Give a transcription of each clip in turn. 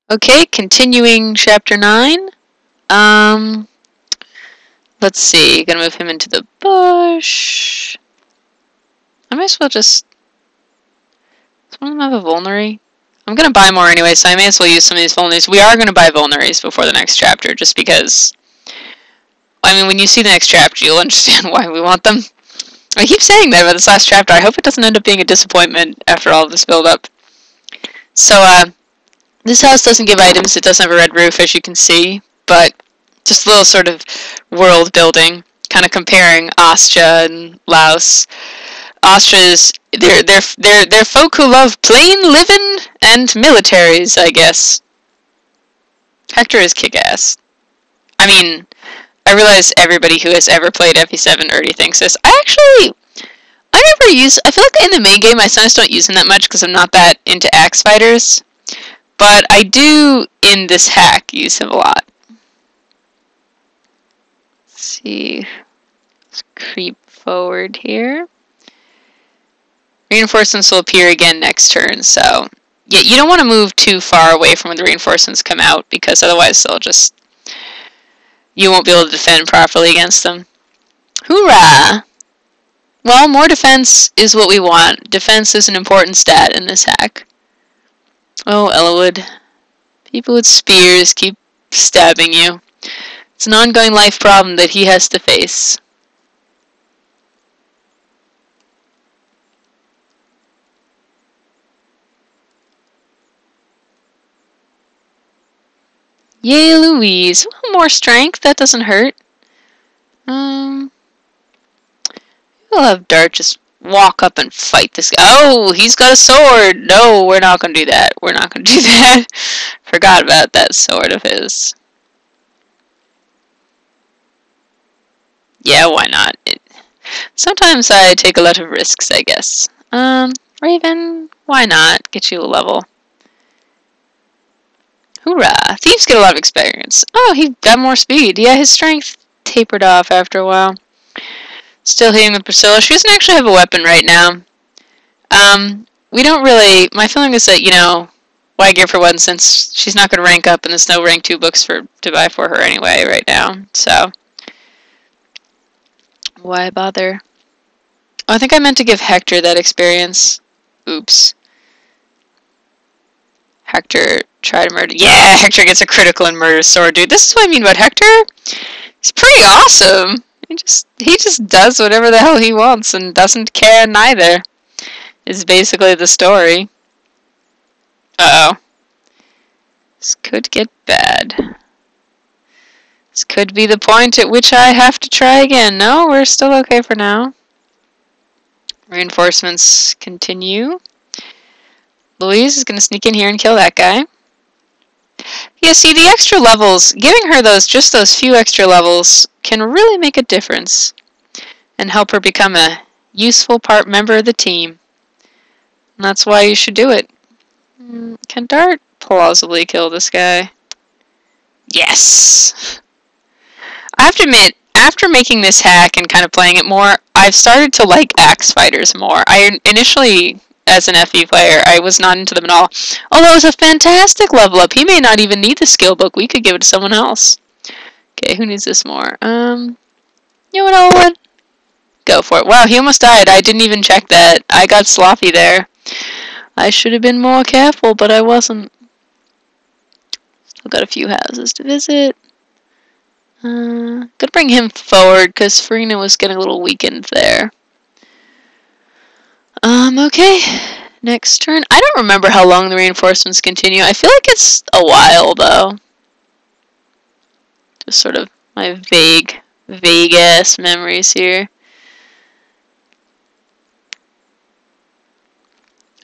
Okay, continuing chapter 9. Let's see. Gonna move him into the bush. I might as well just... Does one of them have a vulnerary? I'm gonna buy more anyway, so I may as well use some of these vulneraries. We are gonna buy vulneraries before the next chapter, just because... I mean, when you see the next chapter, you'll understand why we want them. I keep saying that about this last chapter. I hope it doesn't end up being a disappointment after all of this build-up. So, this house doesn't give items. It doesn't have a red roof, as you can see, but just a little sort of world building, kind of comparing Ostia and Laos. Ostria's they're folk who love plain living and militaries, I guess. Hector is kick-ass. I mean, I realize everybody who has ever played FE7 already thinks this. I never use... I feel like in the main game I sometimes don't use them that much because I'm not that into axe fighters. But I do, in this hack, use him a lot. Let's see. Let's creep forward here. Reinforcements will appear again next turn, so... Yeah, you don't want to move too far away from when the reinforcements come out, because otherwise they'll just... You won't be able to defend properly against them. Hoorah! Well, more defense is what we want. Defense is an important stat in this hack. Oh, Elwood. People with spears keep stabbing you. It's an ongoing life problem that he has to face. Yay, Louise. Well, more strength. That doesn't hurt. We'll have Dart just walk up and fight this guy. Oh, he's got a sword. No, we're not going to do that. We're not going to do that. Forgot about that sword of his. Yeah, why not? Sometimes I take a lot of risks, I guess. Raven, why not? Get you a level. Hoorah! Thieves get a lot of experience. Oh, he got more speed. Yeah, his strength tapered off after a while. Still hitting with Priscilla. She doesn't actually have a weapon right now. We don't really... My feeling is that, you know, why give her one since she's not going to rank up and there's no rank 2 books to buy for her anyway right now. So, why bother? Oh, I think I meant to give Hector that experience. Oops. Hector try to murder... Yeah, Hector gets a critical and murder sword, dude. This is what I mean about Hector. He's pretty awesome. He just does whatever the hell he wants and doesn't care neither. Is basically the story. Uh-oh. This could get bad. This could be the point at which I have to try again. No, we're still okay for now. Reinforcements continue. Louise is going to sneak in here and kill that guy. Yeah, see, the extra levels, giving her just those few extra levels can really make a difference and help her become a useful member of the team. And that's why you should do it. Can Dart plausibly kill this guy? Yes! I have to admit, after making this hack and kind of playing it more, I've started to like axe fighters more. I initially... As an FE player, I was not into them at all. Although it was a fantastic level up. He may not even need the skill book. We could give it to someone else. Okay, who needs this more? You know what, Elwood? Go for it. Wow, he almost died. I didn't even check that. I got sloppy there. I should have been more careful, but I wasn't. Still got a few houses to visit. Gonna bring him forward, because Farina was getting a little weakened there. Okay. Next turn. I don't remember how long the reinforcements continue. I feel like it's a while, though. Just sort of my vague-ass memories here.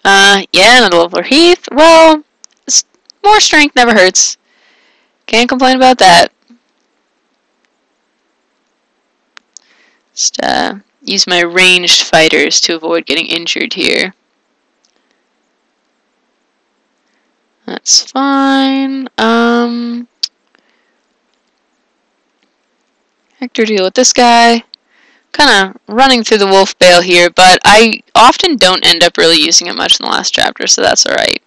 Yeah, another level for Heath. Well, more strength never hurts. Can't complain about that. Just, use my ranged fighters to avoid getting injured here. That's fine. Hector, deal with this guy. Kind of running through the wolf bale here, but I often don't end up really using it much in the last chapter, so that's alright.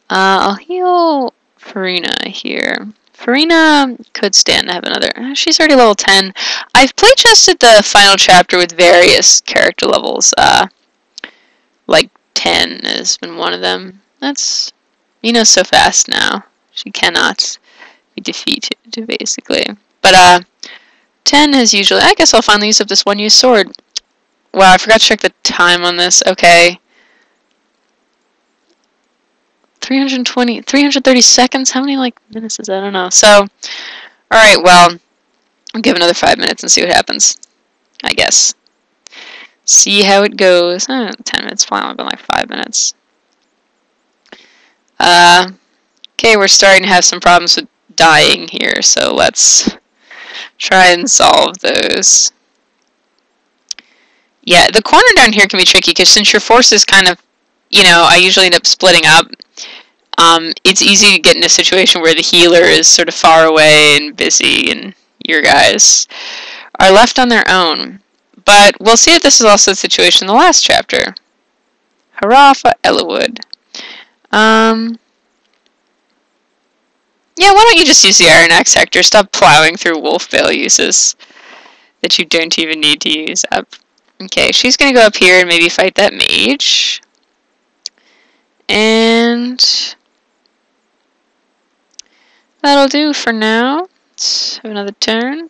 I'll heal Farina here. Farina could stand to have another. She's already level 10. I've playtested the final chapter with various character levels. Like 10 has been one of them. That's... Mina's so fast now. She cannot be defeated, basically. But, 10 is usually... I guess I'll finally use up this one-use sword. Wow, I forgot to check the time on this. Okay. 330 seconds? How many, like, minutes is that? I don't know. So, alright, well, I'll give another 5 minutes and see what happens. I guess. See how it goes. 10 minutes, probably only been like 5 minutes. Okay, we're starting to have some problems with dying here, so let's try and solve those. Yeah, the corner down here can be tricky, because since your force is kind of, you know, I usually end up splitting up. It's easy to get in a situation where the healer is sort of far away and busy, and your guys are left on their own. But we'll see if this is also the situation in the last chapter. Hurrah for Ellawood. Yeah, why don't you just use the Iron Axe, Hector? Stop plowing through Wolfvale uses that you don't even need to use up. Okay, she's going to go up here and maybe fight that mage. And that'll do for now. Let's have another turn.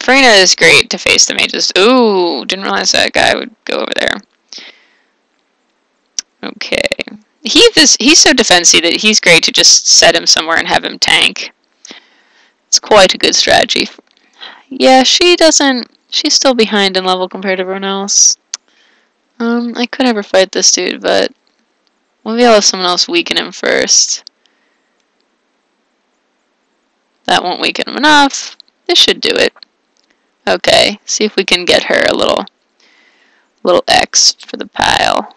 Farina is great to face the mages. Ooh, didn't realize that guy would go over there. Okay. He's so defensive that he's great to just set him somewhere and have him tank. It's quite a good strategy. Yeah, she's still behind in level compared to everyone else. I could have her fight this dude, but maybe I'll have someone else weaken him first. That won't weaken him enough. This should do it. Okay, see if we can get her a little X for the pile.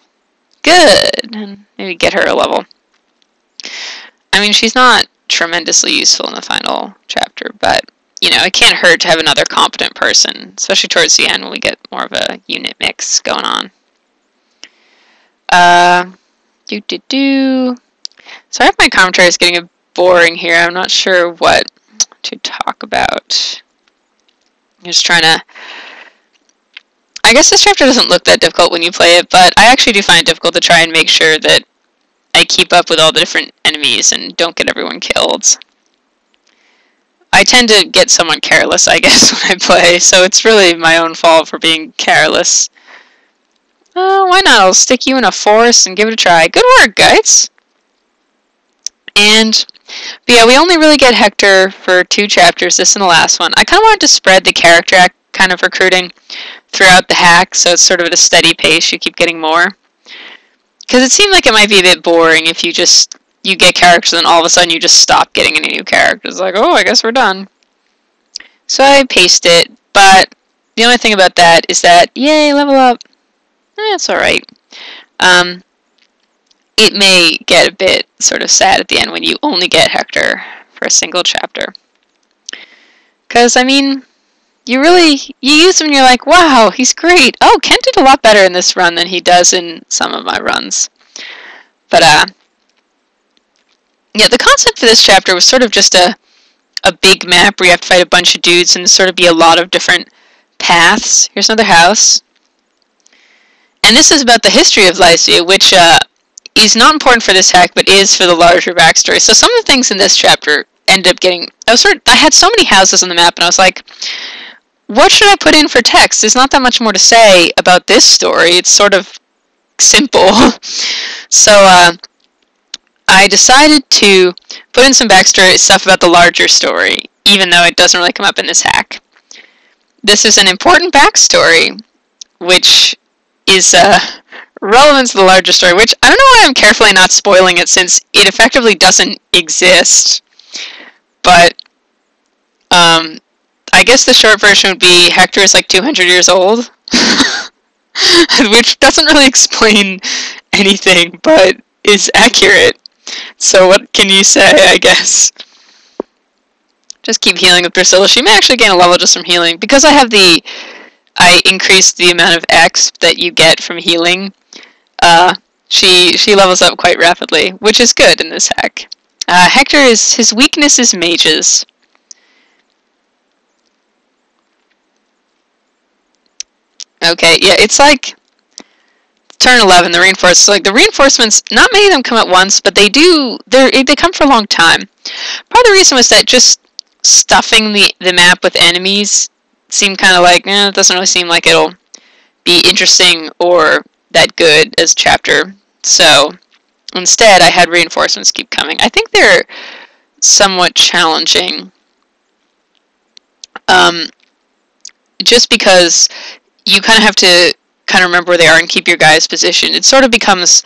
Good, and maybe get her a level. I mean, she's not tremendously useful in the final chapter, but, you know, it can't hurt to have another competent person, especially towards the end when we get more of a unit mix going on. Sorry if my commentary is getting a boring here. I'm not sure what to talk about. I'm just trying to... I guess this chapter doesn't look that difficult when you play it, but I actually do find it difficult to try and make sure that I keep up with all the different enemies and don't get everyone killed. I tend to get somewhat careless, I guess, when I play, so it's really my own fault for being careless. Why not? I'll stick you in a forest and give it a try. Good work, guys! But yeah, we only really get Hector for 2 chapters, this and the last one. I kind of wanted to spread the character kind of recruiting throughout the hack, so it's sort of at a steady pace, you keep getting more. Because it seemed like it might be a bit boring if you get characters and all of a sudden you just stop getting any new characters. Like, oh, I guess we're done. So I paced it, but the only thing about that is that, yay, level up. It's alright. It may get a bit sort of sad at the end when you only get Hector for a single chapter. Because, I mean, you use him and you're like, wow, he's great. Oh, Ken did a lot better in this run than he does in some of my runs. But, yeah, the concept for this chapter was sort of just a big map where you have to fight a bunch of dudes and sort of be a lot of different paths. Here's another house. And this is about the history of Lycia, which is not important for this hack, but is for the larger backstory. So some of the things in this chapter ended up getting... I had so many houses on the map, and I was like, what should I put in for text? There's not that much more to say about this story. It's sort of simple. So I decided to put in some backstory stuff about the larger story, even though it doesn't really come up in this hack. This is an important backstory, which is relevant to the larger story, which I don't know why I'm carefully not spoiling it, since it effectively doesn't exist. But I guess the short version would be Hector is like 200 years old, which doesn't really explain anything, but is accurate. So what can you say, I guess? Just keep healing with Priscilla. She may actually gain a level just from healing. Because I increased the amount of X that you get from healing, she levels up quite rapidly, which is good in this hack. Hector his weakness is mages. Okay, yeah, it's like turn 11, the reinforcements. So, like, the reinforcements, not many of them come at once, but they come for a long time. Part of the reason was that just stuffing the map with enemies seemed kind of like, it doesn't really seem like it'll be interesting or that good as a chapter. So instead, I had reinforcements keep coming. I think they're somewhat challenging. Just because you kind of have to kind of remember where they are and keep your guys positioned. It sort of becomes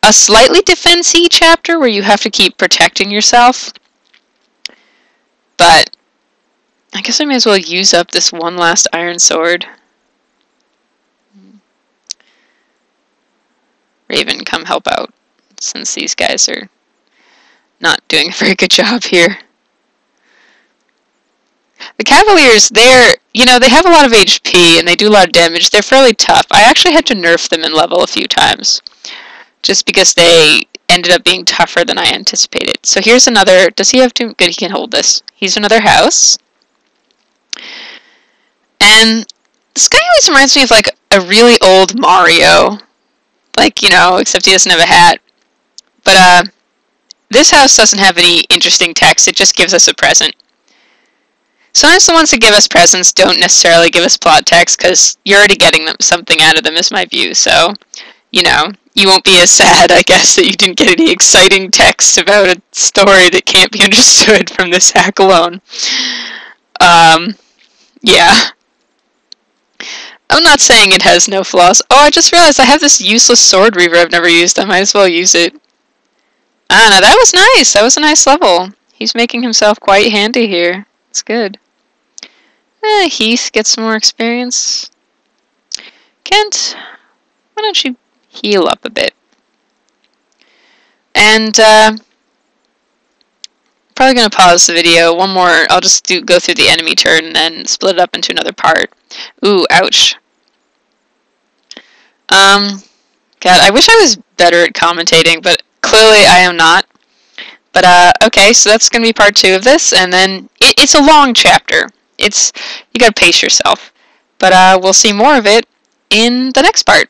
a slightly defense-y chapter where you have to keep protecting yourself. But I guess I may as well use up this one last iron sword. Raven, come help out, since these guys are not doing a very good job here. The Cavaliers, they have a lot of HP and they do a lot of damage. They're fairly tough. I actually had to nerf them in level a few times, just because they ended up being tougher than I anticipated. So here's another, does he have to, good, he can hold this. Here's another house. And this guy always reminds me of like a really old Mario. Like, except he doesn't have a hat. But this house doesn't have any interesting text, it just gives us a present. Sometimes the ones that give us presents don't necessarily give us plot text, because you're already getting something out of them, is my view. So, you won't be as sad, I guess, that you didn't get any exciting text about a story that can't be understood from this hack alone. Yeah. I'm not saying it has no flaws. Oh, I just realized I have this useless sword reaver I've never used. I might as well use it. Ah, no, that was nice. That was a nice level. He's making himself quite handy here. It's good. Heath gets some more experience. Kent, why don't you heal up a bit? And probably going to pause the video. One more, I'll just go through the enemy turn and then split it up into another part. Ooh, ouch. God, I wish I was better at commentating, but clearly I am not. But, okay, so that's going to be part 2 of this, and then it's a long chapter. You gotta pace yourself. But, we'll see more of it in the next part.